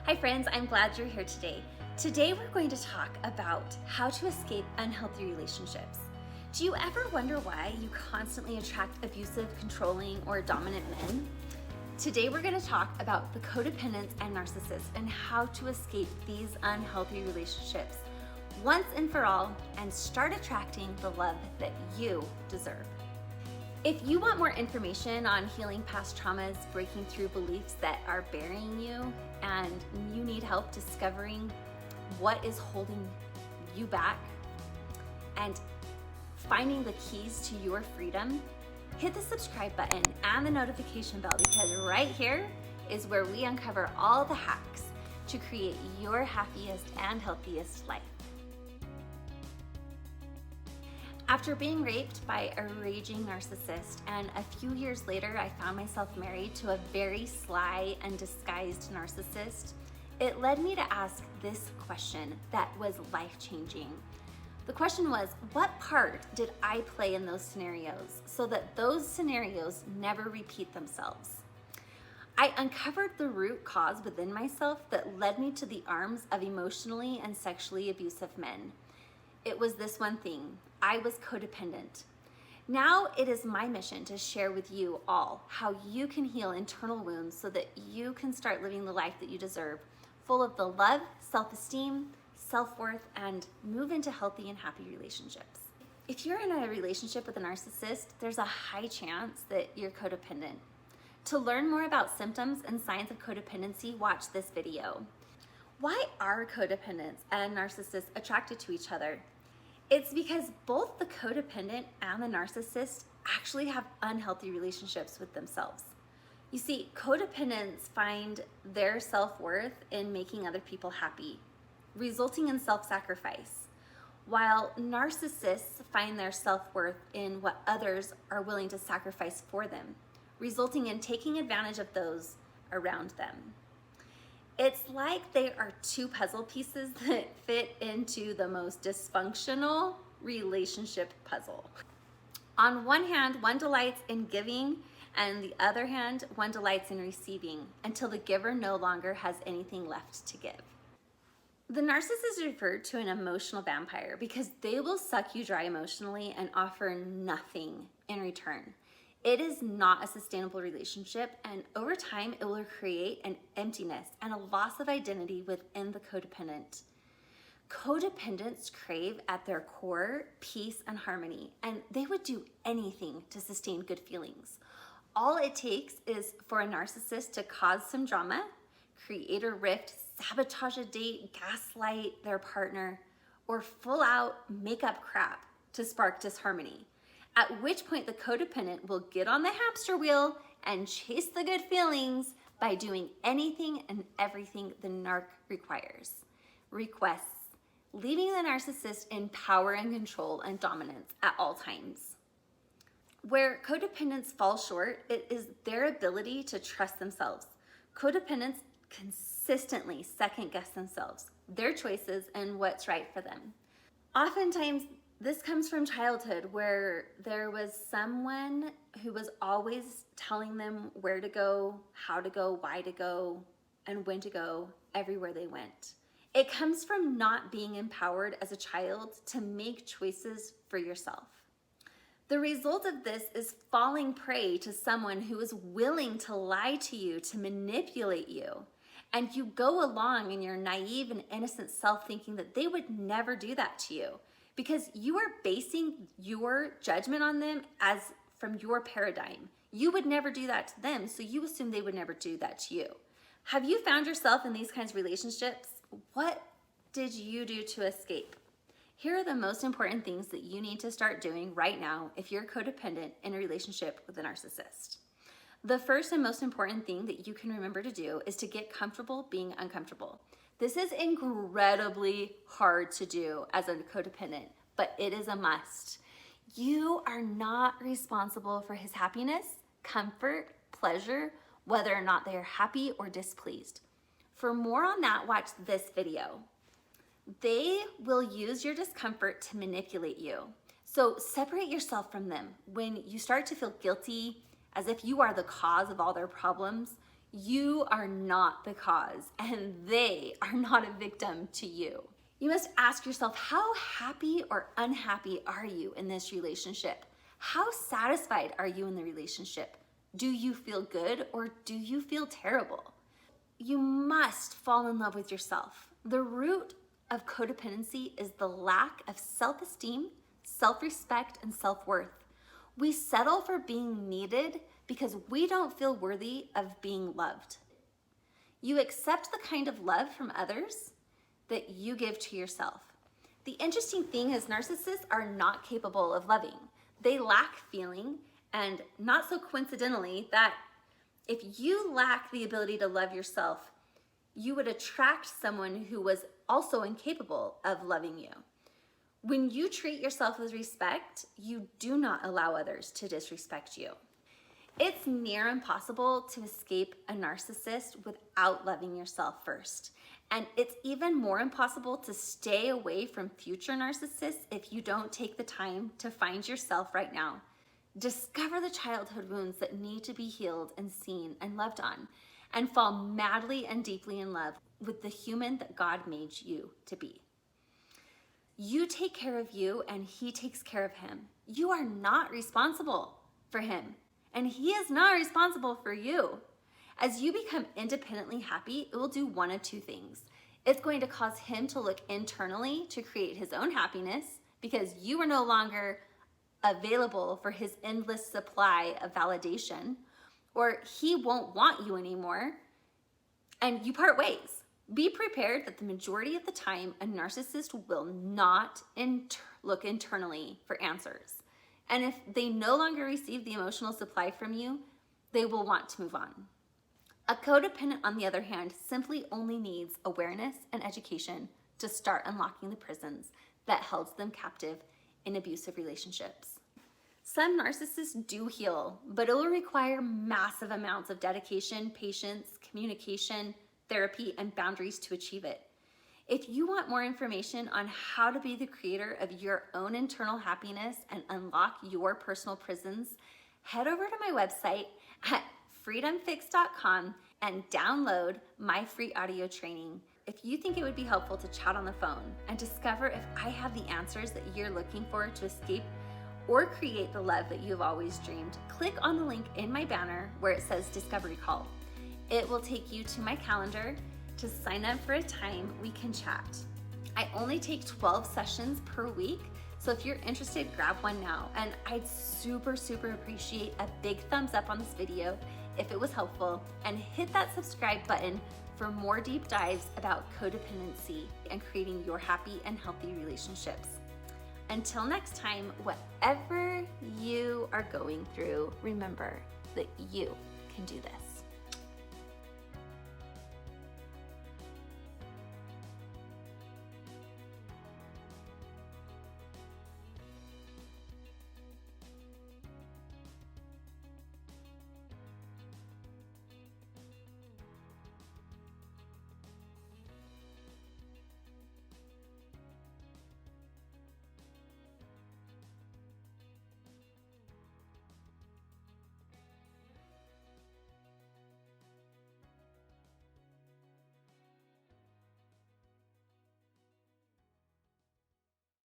Hi friends, I'm glad you're here today. Today we're going to talk about how to escape unhealthy relationships. Do you ever wonder why you constantly attract abusive, controlling, or dominant men? Today we're going to talk about the codependents and narcissists and how to escape these unhealthy relationships once and for all and start attracting the love that you deserve. If you want more information on healing past traumas, breaking through beliefs that are burying you, and you need help discovering what is holding you back and finding the keys to your freedom, hit the subscribe button and the notification bell, because right here is where we uncover all the hacks to create your happiest and healthiest life. After being raped by a raging narcissist, and a few years later I found myself married to a very sly and disguised narcissist, it led me to ask this question that was life-changing. The question was, what part did I play in those scenarios so that those scenarios never repeat themselves? I uncovered the root cause within myself that led me to the arms of emotionally and sexually abusive men. It was this one thing: I was codependent. Now it is my mission to share with you all how you can heal internal wounds so that you can start living the life that you deserve, full of the love, self-esteem, self-worth, and move into healthy and happy relationships. If you're in a relationship with a narcissist, there's a high chance that you're codependent. To learn more about symptoms and signs of codependency, watch this video. Why are codependents and narcissists attracted to each other? It's because both the codependent and the narcissist actually have unhealthy relationships with themselves. You see, codependents find their self-worth in making other people happy, resulting in self-sacrifice, while narcissists find their self-worth in what others are willing to sacrifice for them, resulting in taking advantage of those around them. It's like they are two puzzle pieces that fit into the most dysfunctional relationship puzzle. On one hand, one delights in giving, and the other hand, one delights in receiving, until the giver no longer has anything left to give. The narcissist is referred to an emotional vampire because they will suck you dry emotionally and offer nothing in return. It is not a sustainable relationship, and over time it will create an emptiness and a loss of identity within the codependent. Codependents crave at their core peace and harmony, and they would do anything to sustain good feelings. All it takes is for a narcissist to cause some drama, create a rift, sabotage a date, gaslight their partner, or full out make up crap to spark disharmony. At which point the codependent will get on the hamster wheel and chase the good feelings by doing anything and everything the narc requests, leaving the narcissist in power and control and dominance at all times. Where codependents fall short, it is their ability to trust themselves. Codependents consistently second guess themselves, their choices, and what's right for them. Oftentimes, this comes from childhood, where there was someone who was always telling them where to go, how to go, why to go, and when to go everywhere they went. It comes from not being empowered as a child to make choices for yourself. The result of this is falling prey to someone who is willing to lie to you, to manipulate you. And you go along in your naive and innocent self thinking that they would never do that to you, because you are basing your judgment on them as from your paradigm. You would never do that to them, so you assume they would never do that to you. Have you found yourself in these kinds of relationships? What did you do to escape? Here are the most important things that you need to start doing right now if you're codependent in a relationship with a narcissist. The first and most important thing that you can remember to do is to get comfortable being uncomfortable. This is incredibly hard to do as a codependent, but it is a must. You are not responsible for his happiness, comfort, pleasure, whether or not they are happy or displeased. For more on that, watch this video. They will use your discomfort to manipulate you. So separate yourself from them. When you start to feel guilty, as if you are the cause of all their problems, You are not the cause, and they are not a victim to you. You must ask yourself, how happy or unhappy are you in this relationship? How satisfied are you in the relationship? Do you feel good or do you feel terrible? You must fall in love with yourself. The root of codependency is the lack of self-esteem, self-respect, and self-worth. We settle for being needed because we don't feel worthy of being loved. You accept the kind of love from others that you give to yourself. The interesting thing is narcissists are not capable of loving. They lack feeling, and not so coincidentally that if you lack the ability to love yourself, you would attract someone who was also incapable of loving you. When you treat yourself with respect, you do not allow others to disrespect you. It's near impossible to escape a narcissist without loving yourself first. And it's even more impossible to stay away from future narcissists if you don't take the time to find yourself right now. Discover the childhood wounds that need to be healed and seen and loved on, and fall madly and deeply in love with the human that God made you to be. You take care of you and he takes care of him. You are not responsible for him, and he is not responsible for you. As you become independently happy, it will do one of two things. It's going to cause him to look internally to create his own happiness because you are no longer available for his endless supply of validation, or he won't want you anymore and you part ways. Be prepared that the majority of the time, a narcissist will not look internally for answers. And if they no longer receive the emotional supply from you, they will want to move on. A codependent, on the other hand, simply only needs awareness and education to start unlocking the prisons that held them captive in abusive relationships. Some narcissists do heal, but it will require massive amounts of dedication, patience, communication, therapy, and boundaries to achieve it. If you want more information on how to be the creator of your own internal happiness and unlock your personal prisons, head over to my website at freedomfix.com and download my free audio training. If you think it would be helpful to chat on the phone and discover if I have the answers that you're looking for to escape or create the love that you've always dreamed, click on the link in my banner where it says Discovery Call. It will take you to my calendar to sign up for a time we can chat. I only take 12 sessions per week, so if you're interested, grab one now. And I'd super appreciate a big thumbs up on this video if it was helpful, and hit that subscribe button for more deep dives about codependency and creating your happy and healthy relationships. Until next time, whatever you are going through, remember that you can do this.